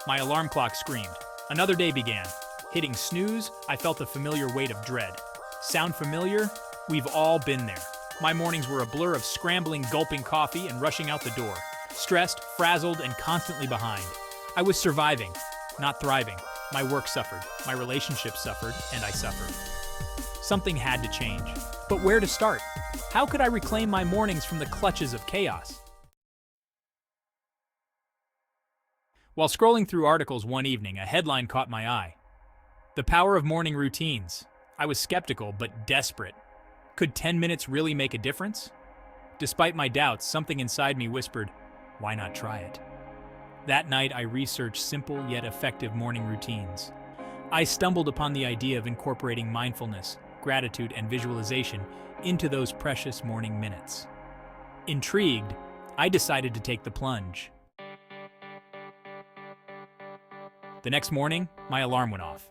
My alarm clock screamed. Another day began. Hitting snooze, I felt the familiar weight of dread. Sound familiar? We've all been there. My mornings were a blur of scrambling, gulping coffee, and rushing out the door. Stressed, frazzled, and constantly behind. I was surviving, not thriving. My work suffered, my relationships suffered, and I suffered. Something had to change. But where to start? How could I reclaim my mornings from the clutches of chaos? While scrolling through articles one evening, a headline caught my eye. The power of morning routines. I was skeptical, but desperate. Could 10 minutes really make a difference? Despite my doubts, something inside me whispered, why not try it? That night, I researched simple yet effective morning routines. I stumbled upon the idea of incorporating mindfulness, gratitude, and visualization into those precious morning minutes. Intrigued, I decided to take the plunge. The next morning, my alarm went off.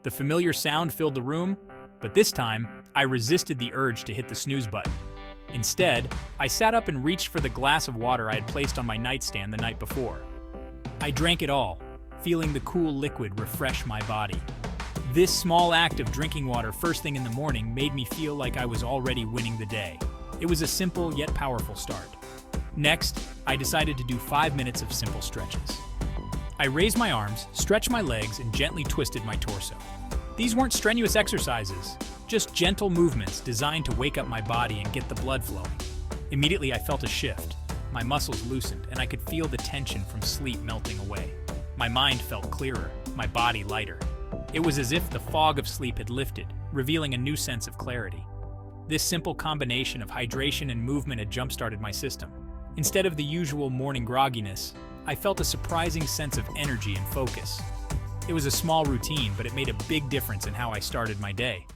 The familiar sound filled the room, but this time, I resisted the urge to hit the snooze button. Instead, I sat up and reached for the glass of water I had placed on my nightstand the night before. I drank it all, feeling the cool liquid refresh my body. This small act of drinking water first thing in the morning made me feel like I was already winning the day. It was a simple yet powerful start. Next, I decided to do 5 minutes of simple stretches. I raised my arms, stretched my legs, and gently twisted my torso. These weren't strenuous exercises, just gentle movements designed to wake up my body and get the blood flowing. Immediately, I felt a shift. My muscles loosened, and I could feel the tension from sleep melting away. My mind felt clearer, my body lighter. It was as if the fog of sleep had lifted, revealing a new sense of clarity. This simple combination of hydration and movement had jump-started my system. Instead of the usual morning grogginess, I felt a surprising sense of energy and focus. It was a small routine, but it made a big difference in how I started my day.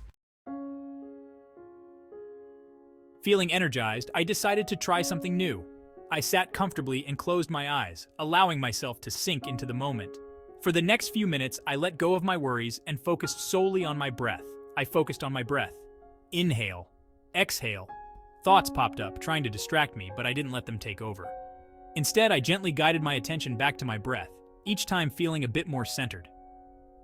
Feeling energized, I decided to try something new. I sat comfortably and closed my eyes, allowing myself to sink into the moment. For the next few minutes, I let go of my worries and focused solely on my breath. I focused on my breath. Inhale, exhale. Thoughts popped up, trying to distract me, but I didn't let them take over. Instead, I gently guided my attention back to my breath, each time feeling a bit more centered.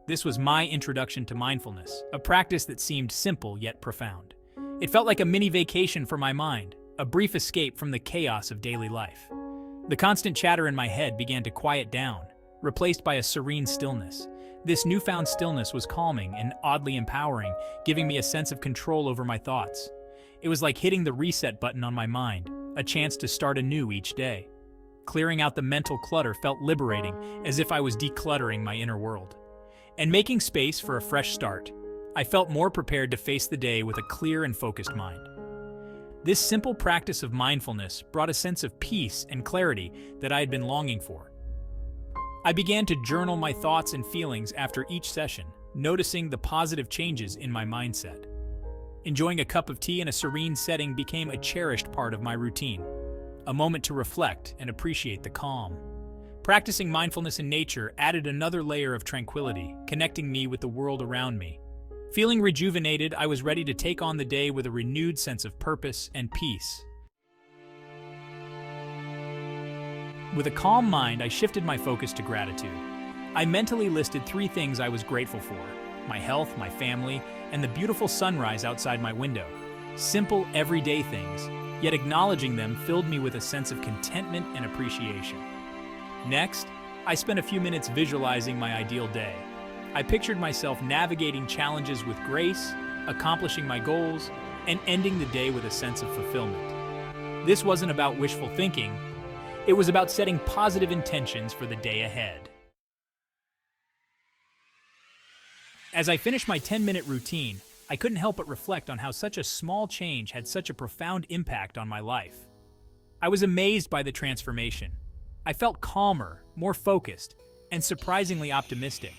This was my introduction to mindfulness, a practice that seemed simple yet profound. It felt like a mini vacation for my mind, a brief escape from the chaos of daily life. The constant chatter in my head began to quiet down, replaced by a serene stillness. This newfound stillness was calming and oddly empowering, giving me a sense of control over my thoughts. It was like hitting the reset button on my mind, a chance to start anew each day. Clearing out the mental clutter felt liberating, as if I was decluttering my inner world. And making space for a fresh start, I felt more prepared to face the day with a clear and focused mind. This simple practice of mindfulness brought a sense of peace and clarity that I had been longing for. I began to journal my thoughts and feelings after each session, noticing the positive changes in my mindset. Enjoying a cup of tea in a serene setting became a cherished part of my routine, a moment to reflect and appreciate the calm. Practicing mindfulness in nature added another layer of tranquility, connecting me with the world around me. Feeling rejuvenated, I was ready to take on the day with a renewed sense of purpose and peace. With a calm mind, I shifted my focus to gratitude. I mentally listed 3 things I was grateful for: my health, my family, and the beautiful sunrise outside my window. Simple, everyday things, yet acknowledging them filled me with a sense of contentment and appreciation. Next, I spent a few minutes visualizing my ideal day. I pictured myself navigating challenges with grace, accomplishing my goals, and ending the day with a sense of fulfillment. This wasn't about wishful thinking. It was about setting positive intentions for the day ahead. As I finished my 10-minute routine, I couldn't help but reflect on how such a small change had such a profound impact on my life. I was amazed by the transformation. I felt calmer, more focused, and surprisingly optimistic.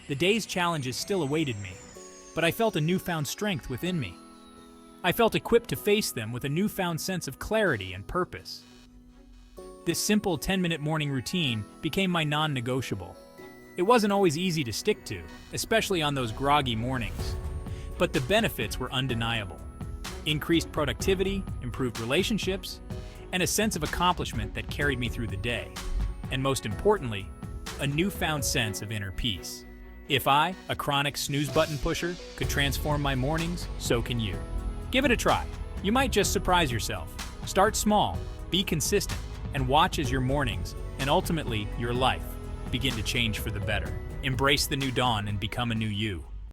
The day's challenges still awaited me, but I felt a newfound strength within me. I felt equipped to face them with a newfound sense of clarity and purpose. This simple 10-minute morning routine became my non-negotiable. It wasn't always easy to stick to, especially on those groggy mornings. But the benefits were undeniable. Increased productivity, improved relationships, and a sense of accomplishment that carried me through the day. And most importantly, a newfound sense of inner peace. If I, a chronic snooze button pusher, could transform my mornings, so can you. Give it a try. You might just surprise yourself. Start small, be consistent, and watch as your mornings, and ultimately your life, begin to change for the better. Embrace the new dawn and become a new you.